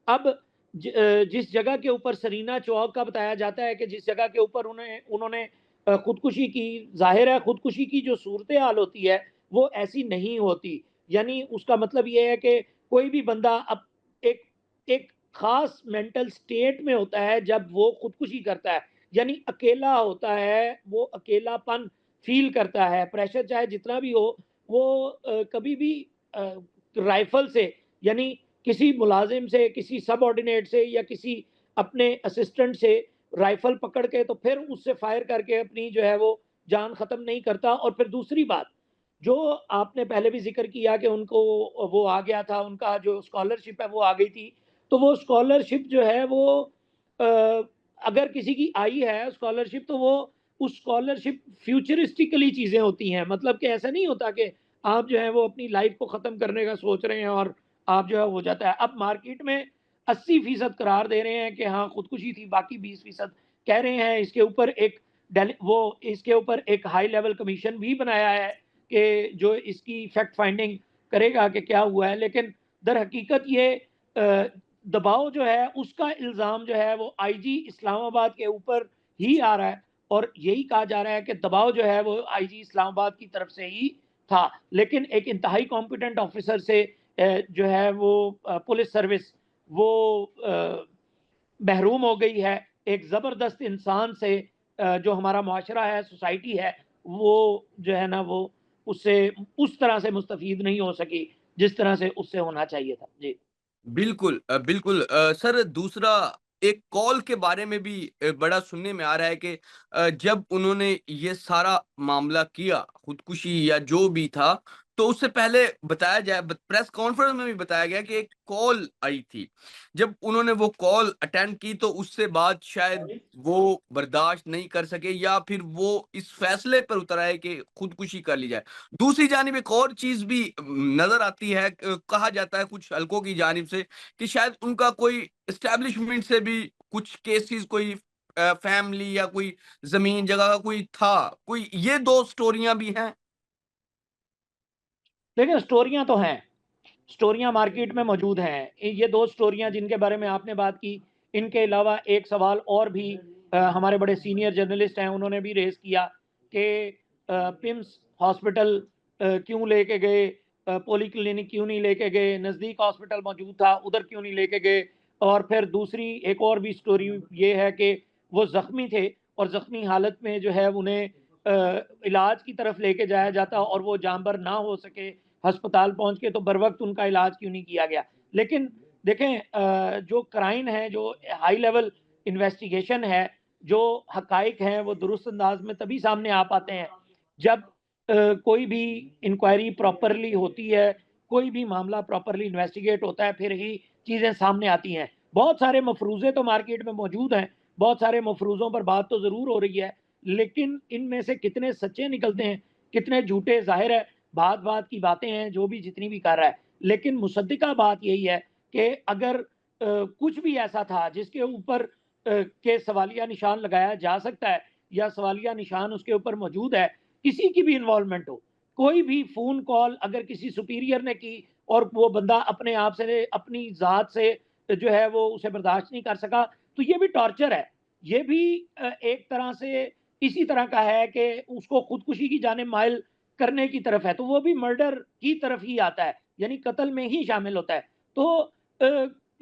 अब जिस जगह के ऊपर सरीना चौक का बताया जाता है कि जिस जगह के ऊपर उन्होंने खुदकुशी की, ज़ाहिर है खुदकुशी की जो सूरत-ए-हाल होती है, वो ऐसी नहीं होती। यानी उसका मतलब ये है कि कोई भी बंदा अब एक एक ख़ास मेंटल स्टेट में होता है जब वो खुदकुशी करता है। यानी अकेला होता है, वो अकेलापन फ़ील करता है, प्रेशर चाहे जितना भी हो, वो कभी भी अ, राइफ़ल से यानी किसी मुलाज़िम से, किसी सबऑर्डिनेट से या किसी अपने असिस्टेंट से राइफ़ल पकड़ के तो फिर उससे फ़ायर करके अपनी जो है वो जान ख़त्म नहीं करता। और फिर दूसरी बात, जो आपने पहले भी ज़िक्र किया कि उनको वो आ गया था, उनका जो स्कॉलरशिप है वो आ गई थी। तो वो स्कॉलरशिप जो है वो अ, अगर किसी की आई है स्कॉलरशिप तो वो उस स्कॉलरशिप फ्यूचरिस्टिकली चीज़ें होती हैं। मतलब कि ऐसा नहीं होता कि आप जो है वो अपनी लाइफ़ को ख़त्म करने का सोच रहे हैं और आप जो है हो जाता है। अब मार्केट में 80% करार दे रहे हैं कि हाँ, खुदकुशी थी, बाकी 20% कह रहे हैं इसके ऊपर एक इसके ऊपर एक हाई लेवल कमीशन भी बनाया है कि जो इसकी फैक्ट फाइंडिंग करेगा कि क्या हुआ है। लेकिन दर हकीकत ये अ, दबाव जो है उसका इल्ज़ाम जो है वो आईजी इस्लामाबाद के ऊपर ही आ रहा है और यही कहा जा रहा है कि दबाव जो है वो आईजी इस्लामाबाद की तरफ से ही था। लेकिन एक इंतहाई कॉम्पिटेंट ऑफिसर से जो है वो पुलिस सर्विस वो महरूम हो गई है। एक ज़बरदस्त इंसान से जो हमारा मुआशरा है, सोसाइटी है, वो जो है ना वो उससे उस तरह से मुस्तफ़ीद नहीं हो सकी, जिस तरह से उससे होना चाहिए था। जी। बिल्कुल बिल्कुल सर दूसरा एक कॉल के बारे में भी बड़ा सुनने में आ रहा है कि जब उन्होंने ये सारा मामला किया, खुदकुशी या जो भी था, तो उससे पहले बताया जाए प्रेस कॉन्फ्रेंस में भी बताया गया कि एक कॉल आई थी। जब उन्होंने वो कॉल अटेंड की तो उससे बाद शायद वो बर्दाश्त नहीं कर सके या फिर वो इस फैसले पर उतर आए कि खुदकुशी कर ली जाए। दूसरी जानिब एक और चीज़ भी नज़र आती है कहा जाता है कुछ हलकों की जानिब से कि शायद उनका कोई एस्टेब्लिशमेंट से भी कुछ केसेस कोई फैमिली या कोई ज़मीन जगह का कोई था। कोई ये 2 स्टोरियाँ भी हैं। देखिए स्टोरियाँ तो हैं, स्टोरियाँ मार्केट में मौजूद हैं। ये 2 स्टोरियाँ जिनके बारे में आपने बात की, इनके अलावा एक सवाल और भी हमारे बड़े सीनियर जर्नलिस्ट हैं, उन्होंने भी रेज़ किया कि पिम्स हॉस्पिटल क्यों लेके गए? पॉलीक्लिनिक क्यों नहीं लेके गए? नज़दीक हॉस्पिटल मौजूद था, उधर क्यों नहीं लेके गए? और फिर दूसरी एक और भी स्टोरी ये है कि वो ज़ख्मी थे और ज़ख्मी हालत में जो है उन्हें इलाज की तरफ लेके जाया जाता और वो जाँबर ना हो सके, अस्पताल पहुँच के तो बर वक़्त उनका इलाज क्यों नहीं किया गया। लेकिन देखें जो क्राइम है, जो हाई लेवल इन्वेस्टिगेशन है, जो हक़ाइक़ हैं, वो दुरुस्त अंदाज़ में तभी सामने आ पाते हैं, जब कोई भी इंक्वायरी प्रॉपरली होती है, कोई भी मामला प्रॉपरली इन्वेस्टिगेट होता है, फिर ही चीज़ें सामने आती हैं। बहुत सारे मफ़रूज़े तो मार्केट में मौजूद हैं, बहुत सारे मफ़रूज़ों पर बात तो ज़रूर हो रही है, लेकिन इनमें से कितने सच्चे निकलते हैं, कितने झूठे, ज़ाहिर है बात-बात की बातें हैं, जो भी जितनी भी कर रहा है। लेकिन मुसद्दिक़ा बात यही है कि अगर कुछ भी ऐसा था जिसके ऊपर के सवालिया निशान लगाया जा सकता है या सवालिया निशान उसके ऊपर मौजूद है, किसी की भी इन्वॉल्वमेंट हो, कोई भी फ़ोन कॉल अगर किसी सुपीरियर ने की और वो बंदा अपने आप से, अपनी ज़ात से जो है वो उसे बर्दाश्त नहीं कर सका, तो ये भी टॉर्चर है। ये भी एक तरह से इसी तरह का है कि उसको खुदकुशी की जानिब माइल करने की तरफ है, तो वो भी मर्डर की तरफ ही आता है, यानी कत्ल में ही शामिल होता है। तो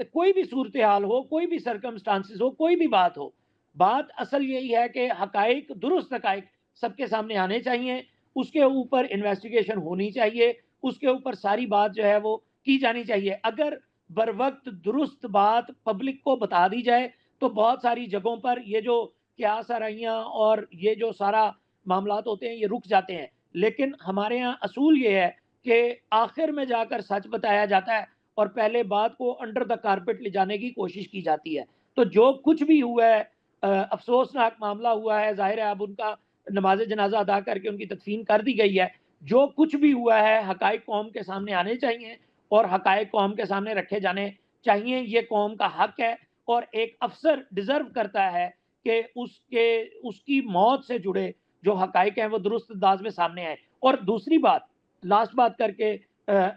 कोई भी सूरत-ए-हाल हो, कोई भी सर्कमस्टांसेस हो, कोई भी बात हो, बात असल यही है कि हक़ाइक़, दुरुस्त हक़ाइक़ सबके सामने आने चाहिए, उसके ऊपर इन्वेस्टिगेशन होनी चाहिए, उसके ऊपर सारी बात जो है वो की जानी चाहिए। अगर बरवक़्त दुरुस्त बात पब्लिक को बता दी जाए, तो बहुत सारी जगहों पर ये जो क्यास-आराइयाँ और ये जो सारा मामलात होते हैं, ये रुक जाते हैं। लेकिन हमारे यहाँ असूल ये है कि आखिर में जाकर सच बताया जाता है और पहले बात को अंडर द कारपेट ले जाने की कोशिश की जाती है। तो जो कुछ भी हुआ है अफ़सोसनाक मामला हुआ है, ज़ाहिर है अब उनका नमाज़ जनाज़ा अदा करके उनकी तदफ़ीन कर दी गई है। जो कुछ भी हुआ है हक़ाइक़ कौम के सामने आने चाहिए और हक़ाइक़ कौम के सामने रखे जाने चाहिए। ये कौम का हक़ है और एक अफ़सर डिज़र्व करता है कि उसकी मौत से जुड़े जो हक़ाइक़ हैं वो दुरुस्त अंदाज़ में सामने आएँ। और दूसरी बात, लास्ट बात करके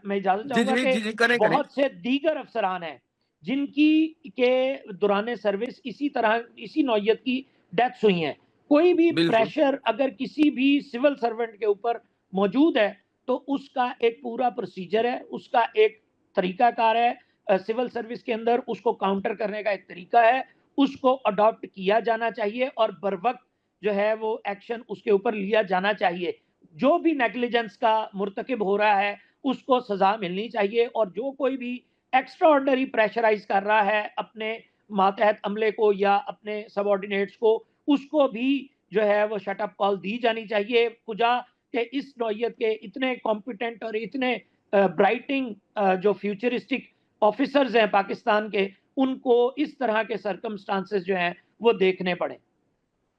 मैं इजाज़त जी, चाहूँगा जी, कि जी, जी, करें, करें। बहुत से दीगर अफ़सरान हैं, जिनकी के दौरान सर्विस इसी तरह इसी नौइयत की डेथ्स हुई हैं। कोई भी बिल्कुल। प्रेशर अगर किसी भी सिविल सर्वेंट के ऊपर मौजूद है, तो उसका एक पूरा प्रोसीजर है, उसका एक तरीकाकार है। सिविल सर्विस के अंदर उसको काउंटर करने का एक तरीका है, उसको अडॉप्ट किया जाना चाहिए और बरवक़्त जो है वो एक्शन उसके ऊपर लिया जाना चाहिए। जो भी नेग्लिजेंस का मुर्तकिब हो रहा है, उसको सज़ा मिलनी चाहिए और जो कोई भी एक्स्ट्रा ऑर्डिनरी प्रेशराइज़ कर रहा है अपने मातहत अमले को या अपने सबऑर्डिनेट्स को, उसको भी जो है वो शट अप कॉल दी जानी चाहिए। कुजा के इस नौइयत के इतने कॉम्पिटेंट और इतने ब्राइटिंग जो फ्यूचरिस्टिक ऑफिसर्स हैं पाकिस्तान के, उनको इस तरह के सर्कमस्टांसेस जो हैं, वो देखने पड़े।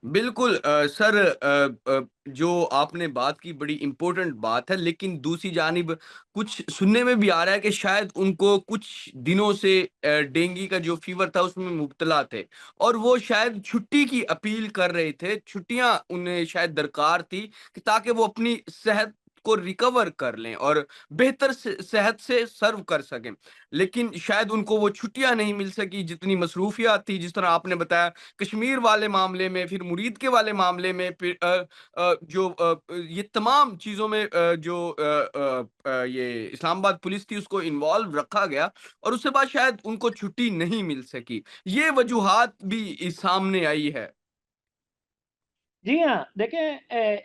बिल्कुल सर जो आपने बात की बड़ी इम्पोर्टेंट बात है, लेकिन दूसरी जानिब कुछ सुनने में भी आ रहा है कि शायद उनको कुछ दिनों से डेंगू का जो फीवर था उसमें मुब्तला थे और वो शायद छुट्टी की अपील कर रहे थे। छुट्टियाँ उन्हें शायद दरकार थी कि ताकि वो अपनी सेहत को रिकवर कर लें और बेहतर से सेहत से सर्व कर सकें। लेकिन शायद उनको वो छुट्टियाँ नहीं मिल सकी जितनी मसरूफियत थी, जिस तरह आपने बताया कश्मीर वाले मामले में, फिर मुरीद के वाले मामले में, फिर ये तमाम चीज़ों में ये इस्लामाबाद पुलिस थी उसको इन्वॉल्व रखा गया और उसके बाद शायद उनको छुट्टी नहीं मिल सकी। ये वजूहात भी सामने आई है। जी हाँ, देखें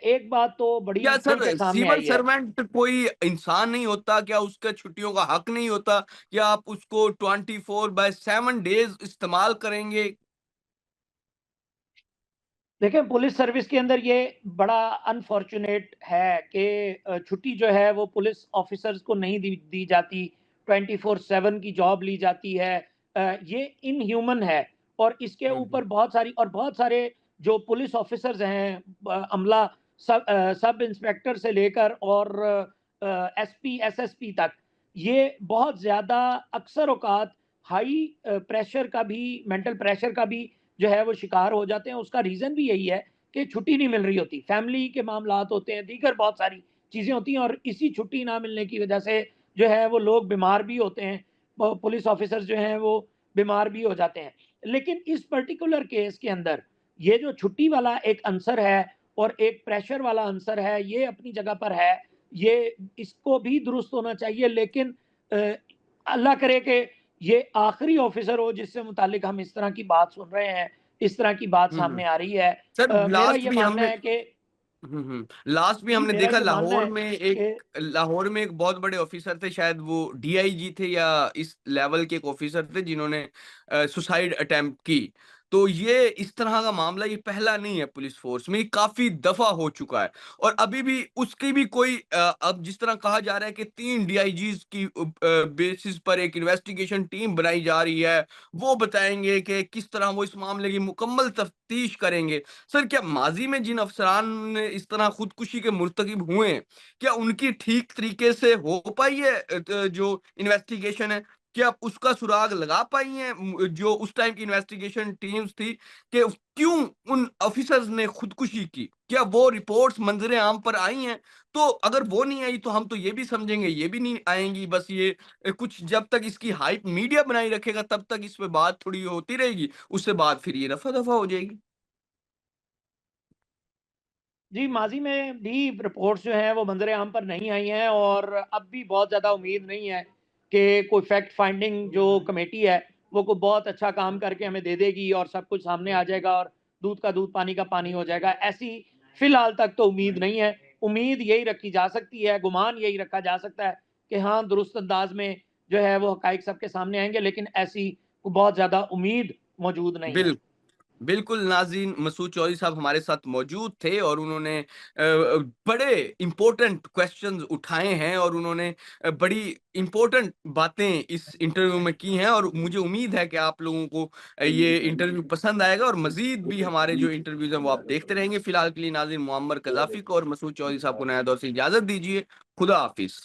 एक बात तो बड़ी क्या खुल के सर सामने सिविल आई है। सर्वेंट कोई इंसान नहीं होता? क्या उसका छुट्टियों का हक नहीं होता? क्या आप उसको 24/7 डेज़ इस्तेमाल करेंगे? देखिए, पुलिस सर्विस के अंदर ये बड़ा अनफॉर्च्यूनेट है कि छुट्टी जो है वो पुलिस ऑफ़िसर्स को नहीं दी दी जाती, 24/7 की जॉब ली जाती है। ये इनह्यूमन है और इसके हुँ, हुँ। ऊपर बहुत सारे जो पुलिस ऑफ़िसर्स हैं, अमला सब इंस्पेक्टर से लेकर और एसपी, एसएसपी तक, ये बहुत ज़्यादा अक्सर औक़ात हाई प्रेशर का भी, मेंटल प्रेशर का भी जो है वो शिकार हो जाते हैं। उसका रीज़न भी यही है कि छुट्टी नहीं मिल रही होती, फैमिली के मामलात होते हैं, दीगर बहुत सारी चीज़ें होती हैं और इसी छुट्टी ना मिलने की वजह से जो है वो लोग बीमार भी होते हैं। पुलिस ऑफ़िसर्स जो हैं वो बीमार भी हो जाते हैं। लेकिन इस पर्टिकुलर केस के अंदर ये जो छुट्टी वाला एक आंसर है और एक प्रेशर वाला आंसर है, ये अपनी जगह पर है। ये इसको भी दुरुस्त होना चाहिए, लेकिन अ, अल्लाह करे कि ये आखिरी ऑफ़िसर हो जिससे मुतालिक हम इस तरह की बात सुन रहे हैं, इस तरह की बात हुँ, हुँ। सामने आ रही है। सर मेरा लास्ट ये भी मानना हमने है कि लास्ट भी जी, हमने मेरा देखा ये मानना है कि लाहौर में एक बहुत बड़े ऑफिसर थे, शायद वो डीआईजी थे या इस लेवल के एक ऑफिसर थे जिन्होंने सुसाइड अटेम्प्ट की। तो ये इस तरह का मामला ये पहला नहीं है पुलिस फोर्स में, ये काफ़ी दफ़ा हो चुका है और अभी भी उसकी भी कोई अब जिस तरह कहा जा रहा है कि 3 डीआईजीज़ की बेसिस पर एक इन्वेस्टिगेशन टीम बनाई जा रही है, वो बताएँगे कि किस तरह वो इस मामले की मुकम्मल तफ्तीश करेंगे। सर क्या माज़ी में जिन अफ़सरान ने इस तरह खुदकुशी के मुर्तकिब हुए हैं, क्या उनकी ठीक तरीके से हो पाई है जो इन्वेस्टिगेशन है? क्या आप उसका सुराग लगा पाई हैं जो उस टाइम की इन्वेस्टिगेशन टीम्स थी कि क्यों उन ऑफ़िसर्स ने खुदकुशी की? क्या वो रिपोर्ट्स मंज़र आम पर आई हैं? तो अगर वो नहीं आई तो हम तो ये भी समझेंगे ये भी नहीं आएँगी, बस ये कुछ जब तक इसकी हाइप मीडिया बनाए रखेगा तब तक इस पे बात थोड़ी होती रहेगी, उसके बाद फिर ये रफ़ा-दफ़ा हो जाएगी। जी, माज़ी में भी रिपोर्ट्स जो हैं वो मंज़र-ए-आम पर नहीं आई हैं और अब भी बहुत ज़्यादा उम्मीद नहीं है कि कोई फैक्ट फाइंडिंग जो कमेटी है, वो कोई बहुत अच्छा काम करके हमें दे देगी और सब कुछ सामने आ जाएगा और दूध का दूध, पानी का पानी हो जाएगा। ऐसी फ़िलहाल तक तो उम्मीद नहीं है। उम्मीद यही रखी जा सकती है, गुमान यही रखा जा सकता है कि हाँ, दुरुस्त अंदाज़ में जो है वो हक़ाइक़ सबके सामने आएँगे, लेकिन ऐसी बहुत ज़्यादा उम्मीद मौजूद नहीं है। बिल बिल्कुल, नाज़रीन मसूद चौधरी साहब हमारे साथ मौजूद थे और उन्होंने बड़े इम्पोर्टेंट क्वेश्चन्स उठाए हैं और उन्होंने बड़ी इम्पोर्टेंट बातें इस इंटरव्यू में की हैं और मुझे उम्मीद है कि आप लोगों को ये इंटरव्यू पसंद आएगा और मज़ीद भी हमारे जो इंटरव्यूज़ हैं वो आप देखते रहेंगे। फिलहाल के लिए नाज़रीन मुअम्मर कज़ाफ़ी को और मसूद चौधरी साहब को नया दौर से इजाज़त दीजिए। खुदा हाफ़िज़।